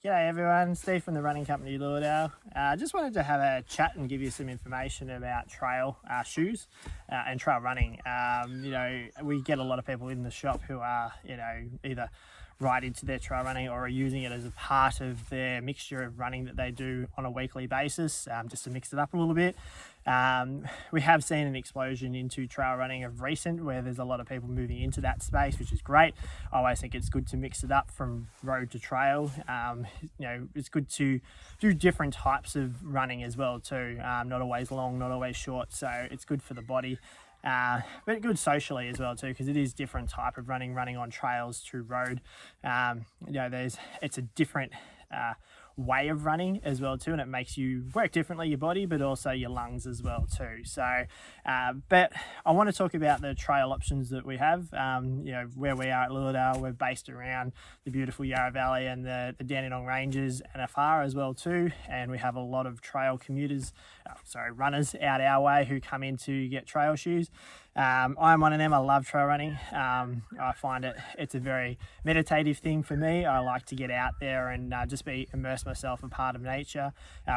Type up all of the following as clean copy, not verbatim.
G'day everyone, Steve from the Running Company Lordale. Just wanted to have a chat and give you some information about trail shoes and trail running. We get a lot of people in the shop who are, either right into their trail running or are using it as a part of their mixture of running that they do on a weekly basis, just to mix it up a little bit. We have seen an explosion into trail running of recent where there's a lot of people moving into that space, which is great. I always think it's good to mix it up from road to trail. It's good to do different types of running as well too, not always long, not always short, so it's good for the body. But good socially as well too, because it is different type of running on trails to road. It's a different way of running as well too, and it makes you work differently, your body, but also your lungs as well too. So but I want to talk about the trail options that we have. Where we are at Lilydale, we're based around the beautiful Yarra Valley and the Dandenong Ranges and afar as well too, and we have a lot of trail runners out our way who come in to get trail shoes. I'm one of them. I love trail running. I find it's a very meditative thing for me. I like to get out there and just immerse myself a part of nature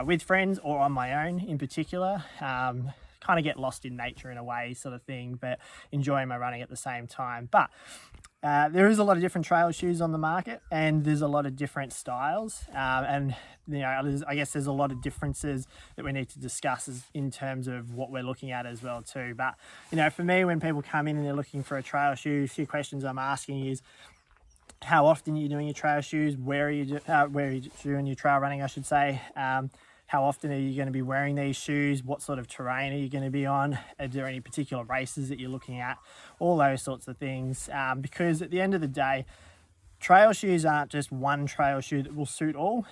with friends or on my own in particular. Kind of get lost in nature in a way sort of thing, but enjoying my running at the same time. But there is a lot of different trail shoes on the market, and there's a lot of different styles, I guess there's a lot of differences that we need to discuss in terms of what we're looking at as well too. But for me, when people come in and they're looking for a trail shoe, a few questions I'm asking is, how often are you doing your trail shoes? Where are you doing your trail running, I should say? How often are you going to be wearing these shoes? What sort of terrain are you going to be on? Are there any particular races that you're looking at? All those sorts of things. Because at the end of the day, trail shoes aren't just one trail shoe that will suit all.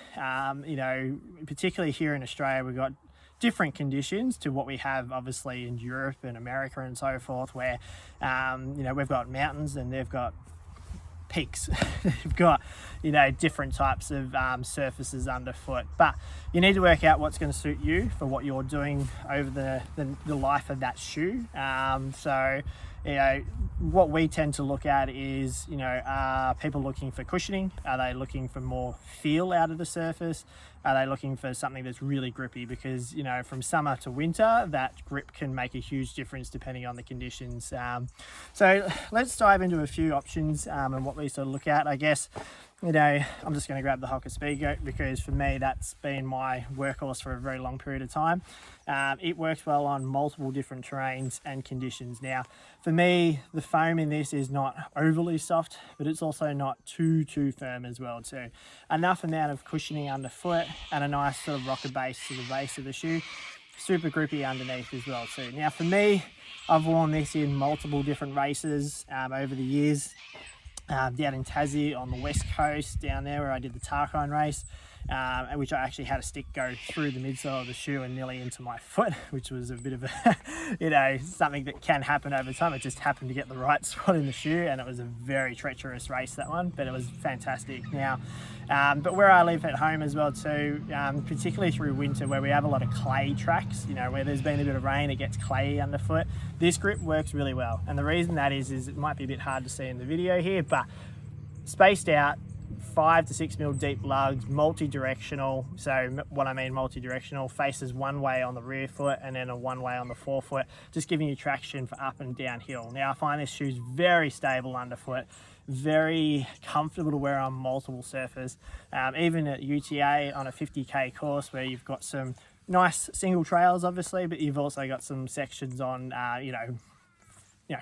Particularly here in Australia, we've got different conditions to what we have obviously in Europe and America and so forth, where we've got mountains and they've got peaks. You've got different types of surfaces underfoot, but you need to work out what's going to suit you for what you're doing over the life of that shoe. What we tend to look at is, are people looking for cushioning? Are they looking for more feel out of the surface? Are they looking for something that's really grippy? Because, from summer to winter, that grip can make a huge difference depending on the conditions. So let's dive into a few options and what we sort of look at. I guess, I'm just going to grab the Hoka Speedgoat because for me, that's been my workhorse for a very long period of time. It works well on multiple different terrains and conditions. Now, for me, the foam in this is not overly soft, but it's also not too firm as well too. Enough amount of cushioning underfoot and a nice sort of rocker base to the base of the shoe. Super grippy underneath as well too. Now for me, I've worn this in multiple different races over the years. Down in Tassie on the west coast, down there where I did the Tarkine race, which I actually had a stick go through the midsole of the shoe and nearly into my foot, which was a bit of a, something that can happen over time. It just happened to get the right spot in the shoe, and it was a very treacherous race, that one, but it was fantastic. Now, but where I live at home as well too, particularly through winter where we have a lot of clay tracks, where there's been a bit of rain, it gets clayey underfoot. This grip works really well, and the reason that is it might be a bit hard to see in the video here, but spaced out 5 to 6 mil deep lugs, multi-directional. So what I mean multi-directional, faces one way on the rear foot and then a one way on the forefoot, just giving you traction for up and downhill. Now I find this shoe's very stable underfoot, very comfortable to wear on multiple surfaces. Even at UTA on a 50k course where you've got some nice single trails obviously, but you've also got some sections on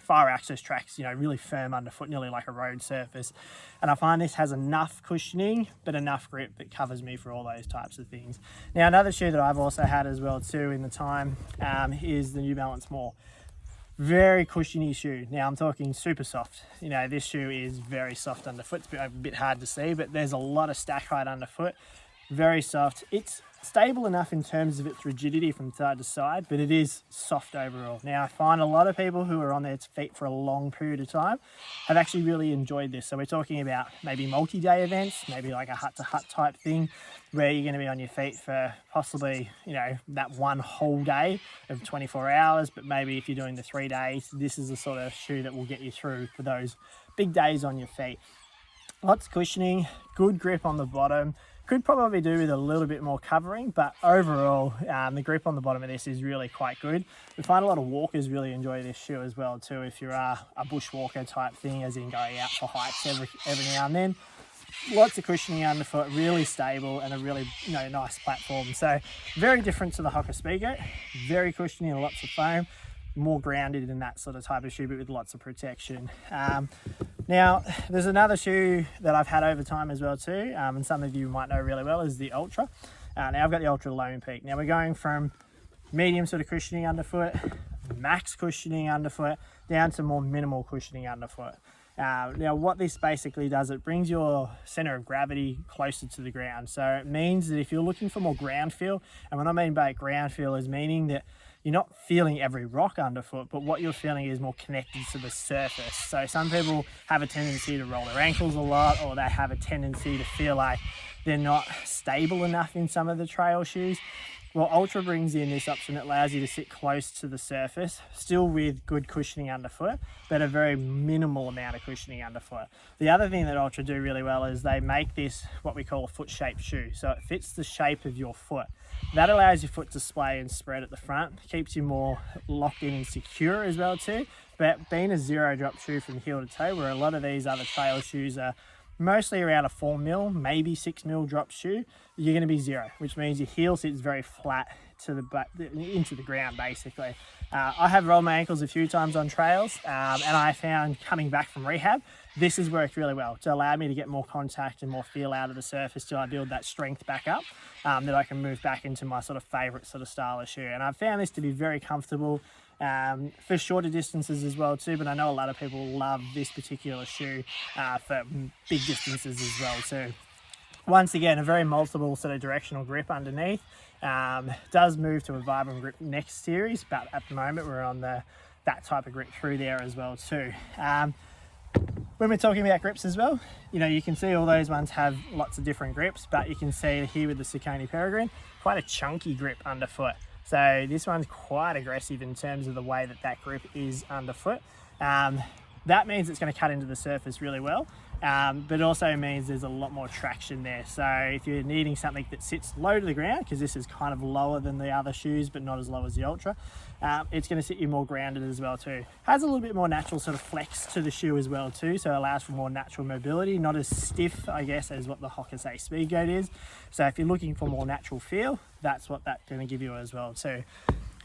fire access tracks, really firm underfoot, nearly like a road surface. And I find this has enough cushioning, but enough grip that covers me for all those types of things. Now, another shoe that I've also had as well too in the time is the New Balance More. Very cushiony shoe. Now I'm talking super soft. This shoe is very soft underfoot. It's a bit hard to see, but there's a lot of stack height underfoot. Very soft. It's stable enough in terms of its rigidity from side to side, but it is soft overall. Now I find a lot of people who are on their feet for a long period of time have actually really enjoyed this. So we're talking about maybe multi-day events, maybe like a hut-to-hut type thing, where you're going to be on your feet for possibly, that one whole day of 24 hours, but maybe if you're doing the 3 days, this is the sort of shoe that will get you through for those big days on your feet. Lots of cushioning, good grip on the bottom. Could probably do with a little bit more covering, but overall the grip on the bottom of this is really quite good. We find a lot of walkers really enjoy this shoe as well too, if you're a bushwalker type thing, as in going out for hikes every now and then. Lots of cushioning underfoot, really stable, and a really nice platform. So very different to the Hoka Speedgoat, very cushiony and lots of foam, more grounded in that sort of type of shoe, but with lots of protection. Now, there's another shoe that I've had over time as well too, and some of you might know really well, is the Ultra. Now I've got the Ultra Lone Peak. Now we're going from medium sort of cushioning underfoot, max cushioning underfoot, down to more minimal cushioning underfoot. Now what this basically does, it brings your center of gravity closer to the ground. So it means that if you're looking for more ground feel, and what I mean by ground feel is meaning that you're not feeling every rock underfoot, but what you're feeling is more connected to the surface. So some people have a tendency to roll their ankles a lot, or they have a tendency to feel like they're not stable enough in some of the trail shoes. Well, Ultra brings in this option that allows you to sit close to the surface, still with good cushioning underfoot, but a very minimal amount of cushioning underfoot. The other thing that Ultra do really well is they make this what we call a foot-shaped shoe. So it fits the shape of your foot. That allows your foot to splay and spread at the front, keeps you more locked in and secure as well too. But being a zero drop shoe from heel to toe, where a lot of these other trail shoes are mostly around a 4 mil, maybe 6 mil drop shoe, you're going to be zero, which means your heel sits very flat to into the ground basically. I have rolled my ankles a few times on trails, and I found coming back from rehab, this has worked really well to allow me to get more contact and more feel out of the surface till I build that strength back up, that I can move back into my sort of favorite sort of style of shoe. And I've found this to be very comfortable for shorter distances as well too, but I know a lot of people love this particular shoe for big distances as well too. Once again, a very multiple sort of directional grip underneath. Does move to a Vibram Grip next series, but at the moment we're on that type of grip through there as well too. When we're talking about grips as well, you can see all those ones have lots of different grips, but you can see here with the Saucony Peregrine, quite a chunky grip underfoot. So this one's quite aggressive in terms of the way that grip is underfoot. That means it's going to cut into the surface really well, but also means there's a lot more traction there. So if you're needing something that sits low to the ground, because this is kind of lower than the other shoes, but not as low as the Ultra, it's going to sit you more grounded as well too. Has a little bit more natural sort of flex to the shoe as well too, so it allows for more natural mobility, not as stiff, I guess, as what the Hoka Speedgoat is. So if you're looking for more natural feel, that's what that's going to give you as well too.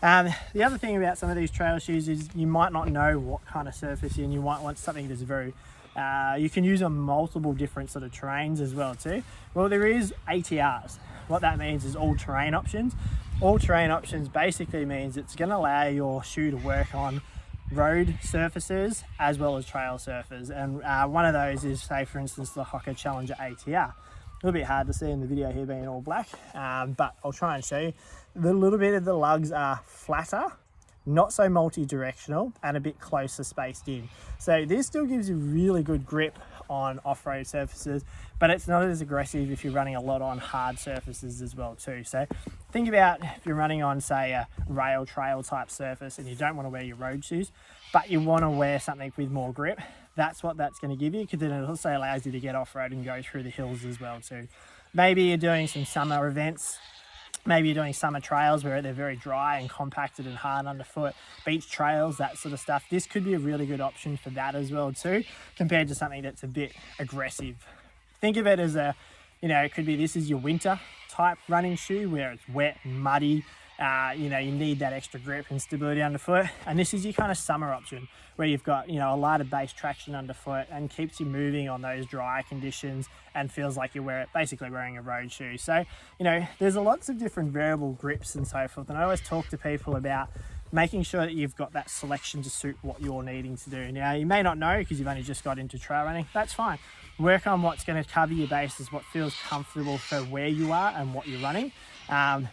The other thing about some of these trail shoes is you might not know what kind of surface you're in. You might want something that's very, you can use on multiple different sort of terrains as well too. Well, there is ATRs. What that means is all terrain options. All terrain options basically means it's going to allow your shoe to work on road surfaces as well as trail surfaces. And one of those is, say for instance, the Hoka Challenger ATR. A little bit hard to see in the video here being all black, but I'll try and show you. The little bit of the lugs are flatter, not so multi-directional, and a bit closer spaced in. So this still gives you really good grip on off-road surfaces, but it's not as aggressive if you're running a lot on hard surfaces as well too. So think about if you're running on, say, a rail trail type surface and you don't want to wear your road shoes, but you want to wear something with more grip. That's what that's going to give you, because then it also allows you to get off-road and go through the hills as well too. Maybe you're doing some summer events, maybe you're doing summer trails where they're very dry and compacted and hard underfoot, beach trails, that sort of stuff. This could be a really good option for that as well too, compared to something that's a bit aggressive. Think of it as it could be this is your winter type running shoe where it's wet, muddy, you need that extra grip and stability underfoot. And this is your kind of summer option where you've got, a lighter base traction underfoot and keeps you moving on those dry conditions and feels like you're basically wearing a road shoe. So, there's lots of different variable grips and so forth. And I always talk to people about making sure that you've got that selection to suit what you're needing to do. Now, you may not know because you've only just got into trail running. That's fine. Work on what's going to cover your bases, what feels comfortable for where you are and what you're running,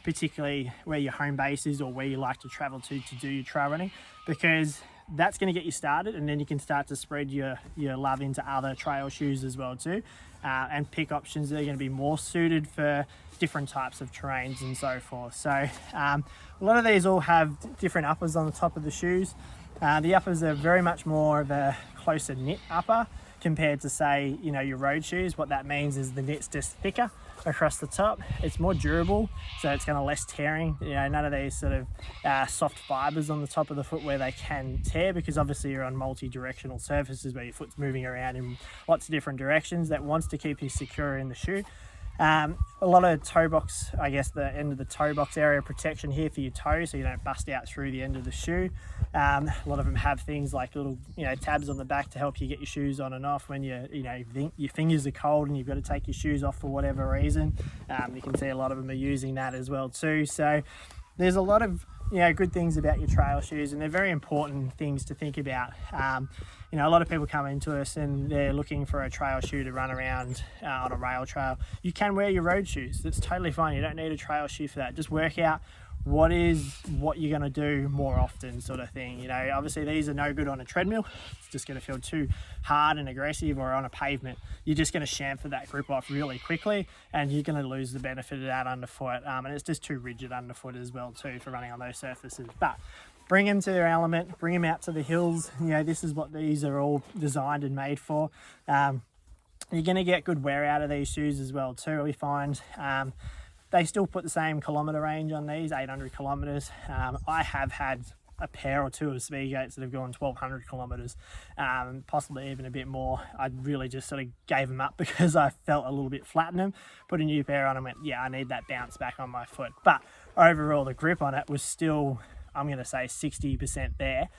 particularly where your home base is or where you like to travel to do your trail running, because that's going to get you started, and then you can start to spread your love into other trail shoes as well too, and pick options that are going to be more suited for different types of terrains and so forth. So a lot of these all have different uppers on the top of the shoes. The uppers are very much more of a closer knit upper. compared to, say, you know, your road shoes. What that means is the knit's just thicker across the top. It's more durable, so it's going to less tearing. You know, none of these sort of soft fibers on the top of the foot where they can tear, because obviously you're on multi-directional surfaces where your foot's moving around in lots of different directions. That wants to keep you secure in the shoe. A lot of toe box, I guess the end of the toe box area protection here for your toe, so you don't bust out through the end of the shoe. A lot of them have things like little, you know, tabs on the back to help you get your shoes on and off when you know, your fingers are cold and you've got to take your shoes off for whatever reason. You can see a lot of them are using that as well too. So there's a lot of, you know, good things about your trail shoes, and they're very important things to think about. You know, a lot of people come into us and they're looking for a trail shoe to run around on a rail trail. You can wear your road shoes. That's totally fine. You don't need a trail shoe for that. Just work out what you're going to do more often, sort of thing. You know, obviously these are no good on a treadmill. It's just going to feel too hard and aggressive, or on a pavement you're just going to chamfer that grip off really quickly, and you're going to lose the benefit of that underfoot, and it's just too rigid underfoot as well too for running on those surfaces. But bring them to their element, bring them out to the hills. You know, this is what these are all designed and made for. You're going to get good wear out of these shoes as well too, we find. They still put the same kilometre range on these, 800 kilometres. I have had a pair or two of Speedgoats that have gone 1,200 kilometres, possibly even a bit more. I really just sort of gave them up because I felt a little bit flat in them. Put a new pair on and went, yeah, I need that bounce back on my foot. But overall, the grip on it was still, I'm going to say 60% there,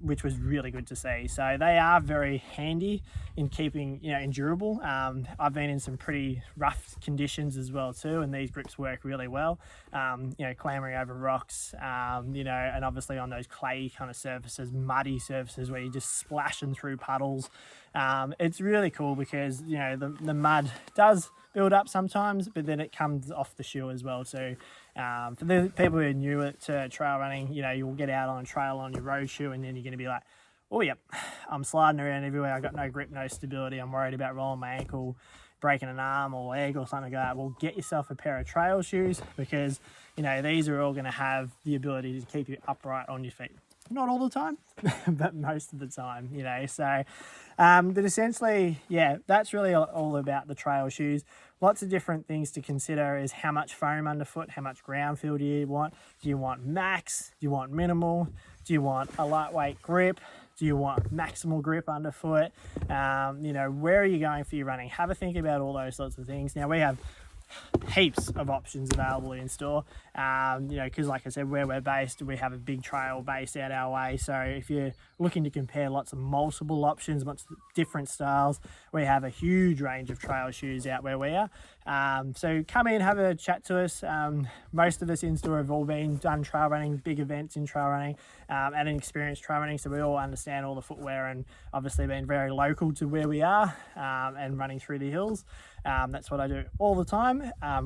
which was really good to see. So they are very handy in keeping, you know, endurable. I've been in some pretty rough conditions as well too, and these grips work really well. You know, clambering over rocks, you know, and obviously on those clay kind of surfaces, muddy surfaces where you're just splashing through puddles. It's really cool because, you know, the mud does build up sometimes, but then it comes off the shoe as well. So for the people who are new to trail running, you know, you'll get out on a trail on your road shoe, and then you're going to be like, oh yep, I'm sliding around everywhere, I've got no grip, no stability, I'm worried about rolling my ankle, breaking an arm or leg or something like that. Well, get yourself a pair of trail shoes, because, you know, these are all going to have the ability to keep you upright on your feet. Not all the time, but most of the time, you know. So but essentially, yeah, that's really all about the trail shoes. Lots of different things to consider is how much foam underfoot, how much ground feel do you want? Do you want max? Do you want minimal? Do you want a lightweight grip? Do you want maximal grip underfoot? You know, where are you going for your running? Have a think about all those sorts of things. Now, we have heaps of options available in store, you know, because like I said, where we're based, we have a big trail base out our way. So if you're looking to compare lots of multiple options, lots of different styles, we have a huge range of trail shoes out where we are. So come in, have a chat to us. Most of us in store have all done trail running, big events in trail running, and experienced trail running, so we all understand all the footwear, and obviously being very local to where we are, and running through the hills. That's what I do all the time.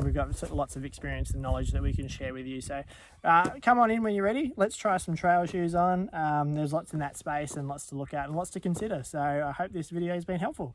We've got lots of experience and knowledge that we can share with you. So come on in when you're ready. Let's try some trail shoes on. There's lots in that space and lots to look at and lots to consider. So I hope this video has been helpful.